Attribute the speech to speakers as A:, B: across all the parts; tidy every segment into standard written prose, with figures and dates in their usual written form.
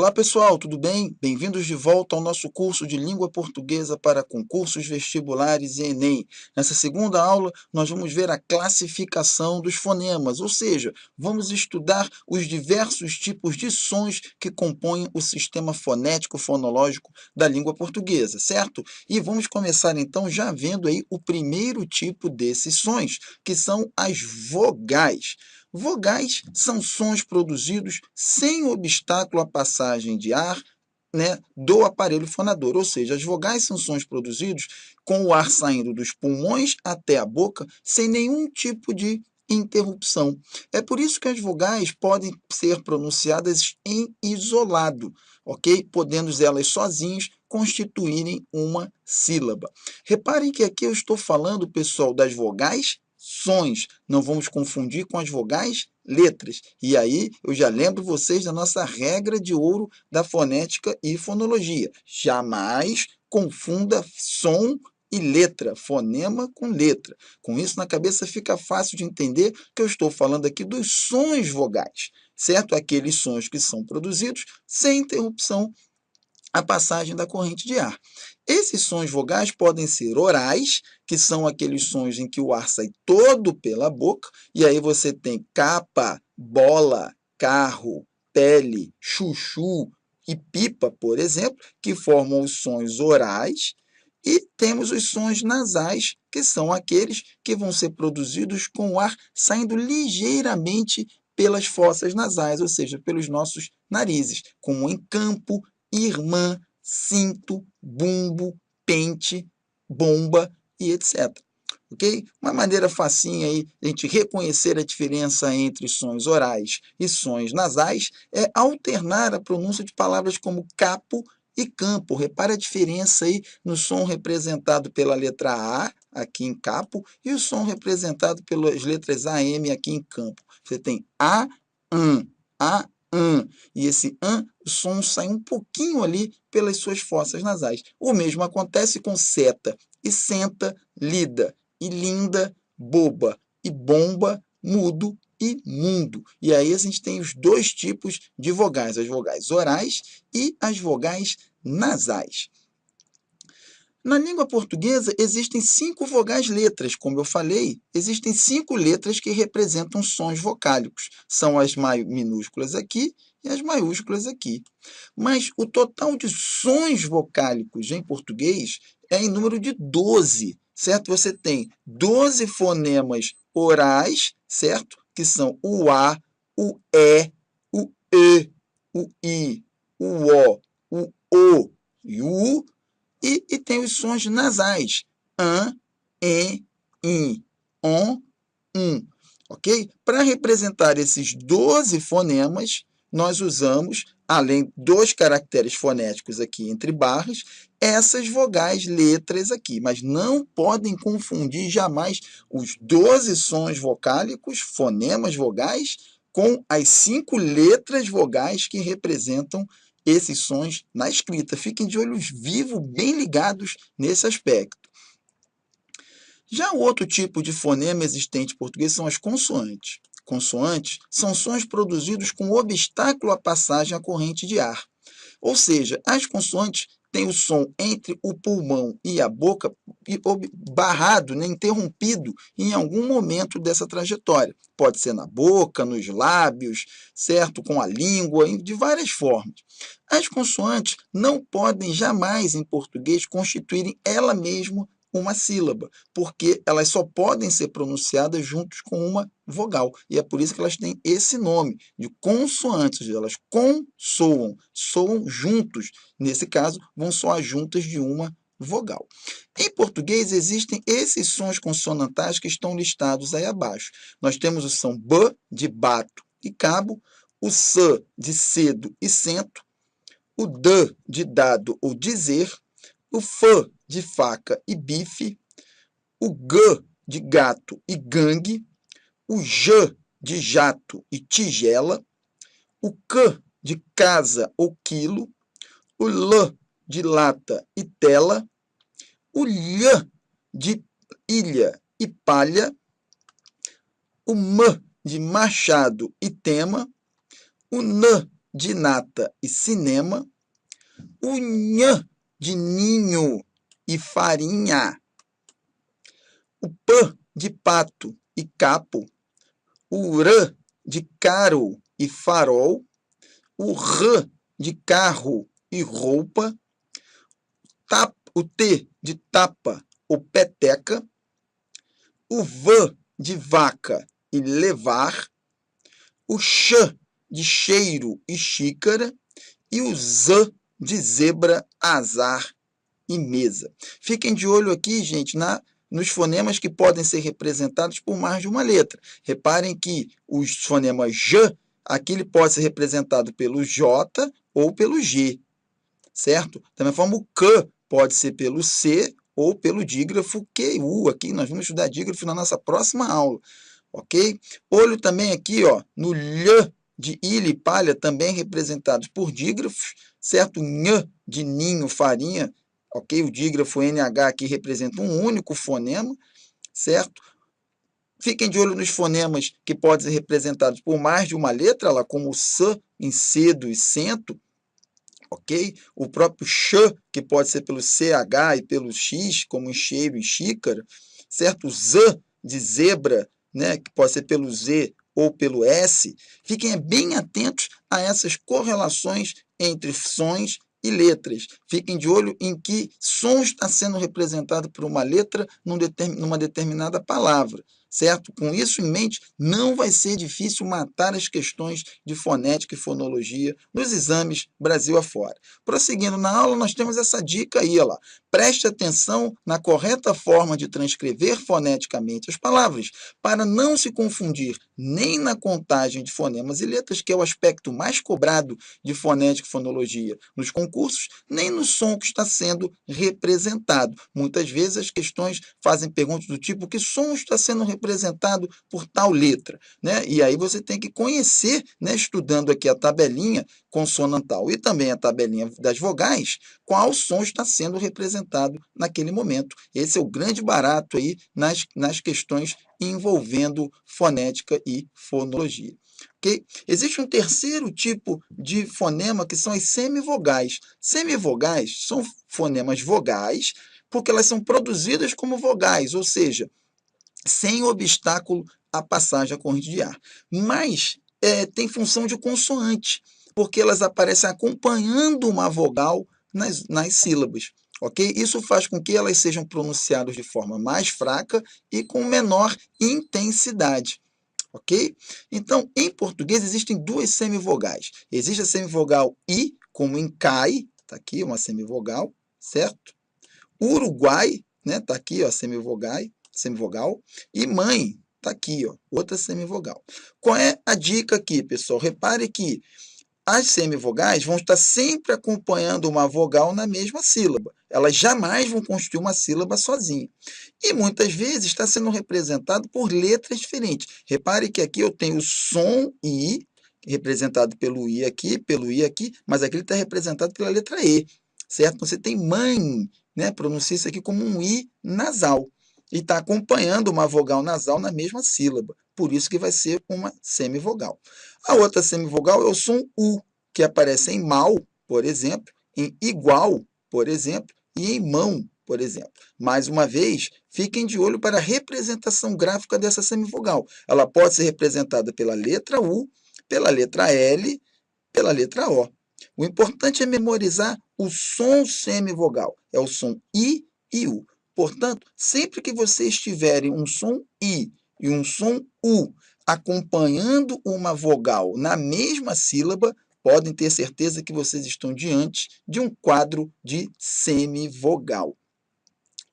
A: Olá pessoal, tudo bem? Bem-vindos de volta ao nosso curso de Língua Portuguesa para concursos vestibulares e Enem. Nessa segunda aula, nós vamos ver a classificação dos fonemas, ou seja, vamos estudar os diversos tipos de sons que compõem o sistema fonético fonológico da língua portuguesa, certo? E vamos começar então já vendo aí o primeiro tipo desses sons, que são as vogais. Vogais são sons produzidos sem obstáculo à passagem de ar, né, do aparelho fonador, ou seja, as vogais são sons produzidos com o ar saindo dos pulmões até a boca sem nenhum tipo de interrupção. É por isso que as vogais podem ser pronunciadas em isolado, ok? Podendo elas sozinhas constituírem uma sílaba. Reparem que aqui eu estou falando, pessoal, das vogais sons. Não vamos confundir com as vogais letras. E aí eu já lembro vocês da nossa regra de ouro da fonética e fonologia. Jamais confunda som e letra, fonema com letra. Com isso na cabeça fica fácil de entender que eu estou falando aqui dos sons vogais, certo? Aqueles sons que são produzidos sem interrupção a passagem da corrente de ar. Esses sons vogais podem ser orais, que são aqueles sons em que o ar sai todo pela boca, e aí você tem capa, bola, carro, pele, chuchu e pipa, por exemplo, que formam os sons orais, e temos os sons nasais, que são aqueles que vão ser produzidos com o ar saindo ligeiramente pelas fossas nasais, ou seja, pelos nossos narizes, como em campo, irmã, cinto, bumbo, pente, bomba e etc. Ok? Uma maneira facinha aí de a gente reconhecer a diferença entre sons orais e sons nasais é alternar a pronúncia de palavras como capo e campo. Repare a diferença aí no som representado pela letra A, aqui em capo, e o som representado pelas letras AM aqui em campo. Você tem a, e esse o som sai um pouquinho ali pelas suas fossas nasais. O mesmo acontece com seta e senta, lida e linda, boba e bomba, mudo e mundo. E aí a gente tem os dois tipos de vogais, as vogais orais e as vogais nasais. Na língua portuguesa, existem 5 vogais letras, como eu falei, existem 5 letras que representam sons vocálicos. São as minúsculas aqui e as maiúsculas aqui. Mas o total de sons vocálicos em português é em número de 12, certo? Você tem 12 fonemas orais, certo? Que são o A, o E, o E, o I, o O, o O e o U. E tem os sons nasais, an, en, in, on, ok? Para representar esses 12 fonemas, nós usamos, além dos caracteres fonéticos aqui entre barras, essas vogais, letras aqui, mas não podem confundir jamais os 12 sons vocálicos, fonemas vogais, com as 5 letras vogais que representam esses sons na escrita. Fiquem de olhos vivos, bem ligados nesse aspecto. Já o outro tipo de fonema existente em português são as consoantes. Consoantes são sons produzidos com obstáculo à passagem à corrente de ar. Ou seja, as consoantes têm o som entre o pulmão e a boca barrado, né, interrompido em algum momento dessa trajetória. Pode ser na boca, nos lábios, certo? Com a língua, de várias formas. As consoantes não podem jamais, em português, constituírem ela mesma uma sílaba, porque elas só podem ser pronunciadas juntos com uma vogal. E é por isso que elas têm esse nome de consoantes, elas consoam, soam juntos. Nesse caso, vão soar juntas de uma vogal. Em português, existem esses sons consonantais que estão listados aí abaixo. Nós temos o som B, de bato e cabo, o S, de cedo e cento, o D, de dado ou dizer, o F, de faca e bife, o G, de gato e gangue, o J, de jato e tigela, o Q, de casa ou quilo, o L, de lata e tela, o LH, de ilha e palha, o M, de machado e tema, o N, de nata e cinema, o nhã de ninho e farinha, o pã de pato e capo, o rã de caro e farol, o rã de carro e roupa, o T de tapa ou peteca, o vã de vaca e levar, o xã de cheiro e xícara e o zã de zebra, azar e mesa. Fiquem de olho aqui, gente, nos fonemas que podem ser representados por mais de uma letra. Reparem que os fonemas J, aqui ele pode ser representado pelo J ou pelo G, certo? Da mesma forma, o C pode ser pelo C ou pelo dígrafo QU. Aqui nós vamos estudar dígrafo na nossa próxima aula, ok? Olho também aqui, ó, no LH de ilha e palha, também representados por dígrafos, certo? Nhã de ninho, farinha, ok? O dígrafo NH aqui representa um único fonema, certo? Fiquem de olho nos fonemas que podem ser representados por mais de uma letra, lá como o S em cedo e cento, ok? O próprio X, que pode ser pelo CH e pelo X, como em cheiro e xícara, certo? O Z de zebra, né, que pode ser pelo Z ou pelo S. Fiquem bem atentos a essas correlações entre sons e letras. Fiquem de olho em que som está sendo representado por uma letra numa determinada palavra, certo? Com isso em mente, não vai ser difícil matar as questões de fonética e fonologia nos exames Brasil afora. Prosseguindo na aula, nós temos essa dica aí, ó lá. Preste atenção na correta forma de transcrever foneticamente as palavras, para não se confundir nem na contagem de fonemas e letras, que é o aspecto mais cobrado de fonética e fonologia nos concursos, nem no som que está sendo representado. Muitas vezes as questões fazem perguntas do tipo: que som está sendo representado por tal letra, né? E aí você tem que conhecer, né, estudando aqui a tabelinha consonantal e também a tabelinha das vogais, qual som está sendo representado naquele momento. Esse é o grande barato aí nas questões envolvendo fonética e fonologia. Okay? Existe um terceiro tipo de fonema, que são as semivogais. Semivogais são fonemas vogais, porque elas são produzidas como vogais, ou seja, sem obstáculo à passagem à corrente de ar. Mas tem função de consoante, porque elas aparecem acompanhando uma vogal nas sílabas. Ok? Isso faz com que elas sejam pronunciadas de forma mais fraca e com menor intensidade. Ok? Então, em português, existem duas semivogais. Existe a semivogal I, como em cai, está aqui uma semivogal, certo? Uruguai, né? Está aqui, ó, semivogal. E mãe, está aqui, ó, outra semivogal. Qual é a dica aqui, pessoal? Repare que as semivogais vão estar sempre acompanhando uma vogal na mesma sílaba. Elas jamais vão construir uma sílaba sozinha. E muitas vezes está sendo representado por letras diferentes. Repare que aqui eu tenho o som I, representado pelo I aqui, mas aqui ele está representado pela letra E, certo? Você tem mãe, né? Pronuncia isso aqui como um I nasal. E está acompanhando uma vogal nasal na mesma sílaba. Por isso que vai ser uma semivogal. A outra semivogal é o som U, que aparece em mal, por exemplo, em igual, por exemplo, e em mão, por exemplo. Mais uma vez, fiquem de olho para a representação gráfica dessa semivogal. Ela pode ser representada pela letra U, pela letra L, pela letra O. O importante é memorizar o som semivogal. É o som I e U. Portanto, sempre que vocês tiverem um som I e um som U acompanhando uma vogal na mesma sílaba, podem ter certeza que vocês estão diante de um quadro de semivogal.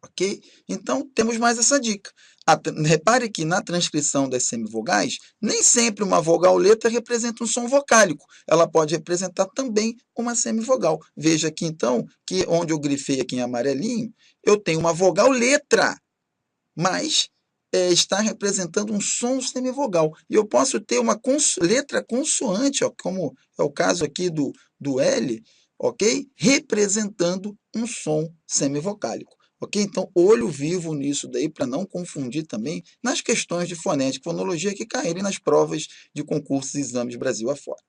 A: Ok? Então, temos mais essa dica. Repare que na transcrição das semivogais, nem sempre uma vogal letra representa um som vocálico. Ela pode representar também uma semivogal. Veja aqui, então, que onde eu grifei aqui em amarelinho, eu tenho uma vogal letra, mas está representando um som semivogal. E eu posso ter uma letra consoante, ó, como é o caso aqui do L, ok? Representando um som semivocálico. Ok? Então, olho vivo nisso daí, para não confundir também nas questões de fonética e fonologia que caírem nas provas de concursos e exames Brasil afora.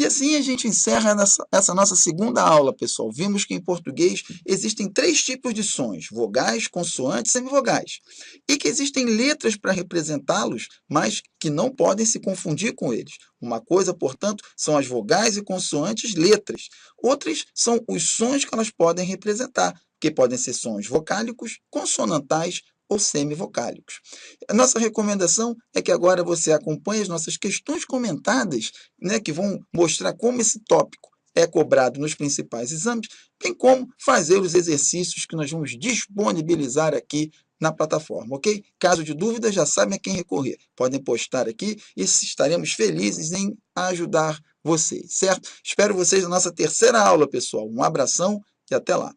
A: E assim a gente encerra essa nossa segunda aula, pessoal. Vimos que em português existem 3 tipos de sons: vogais, consoantes e semivogais. E que existem letras para representá-los, mas que não podem se confundir com eles. Uma coisa, portanto, são as vogais e consoantes letras. Outras são os sons que elas podem representar, que podem ser sons vocálicos, consonantais ou semivocálicos. A nossa recomendação é que agora você acompanhe as nossas questões comentadas, né, que vão mostrar como esse tópico é cobrado nos principais exames, bem como fazer os exercícios que nós vamos disponibilizar aqui na plataforma, ok? Caso de dúvida, já sabem a quem recorrer. Podem postar aqui e estaremos felizes em ajudar vocês, certo? Espero vocês na nossa terceira aula, pessoal. Um abração e até lá.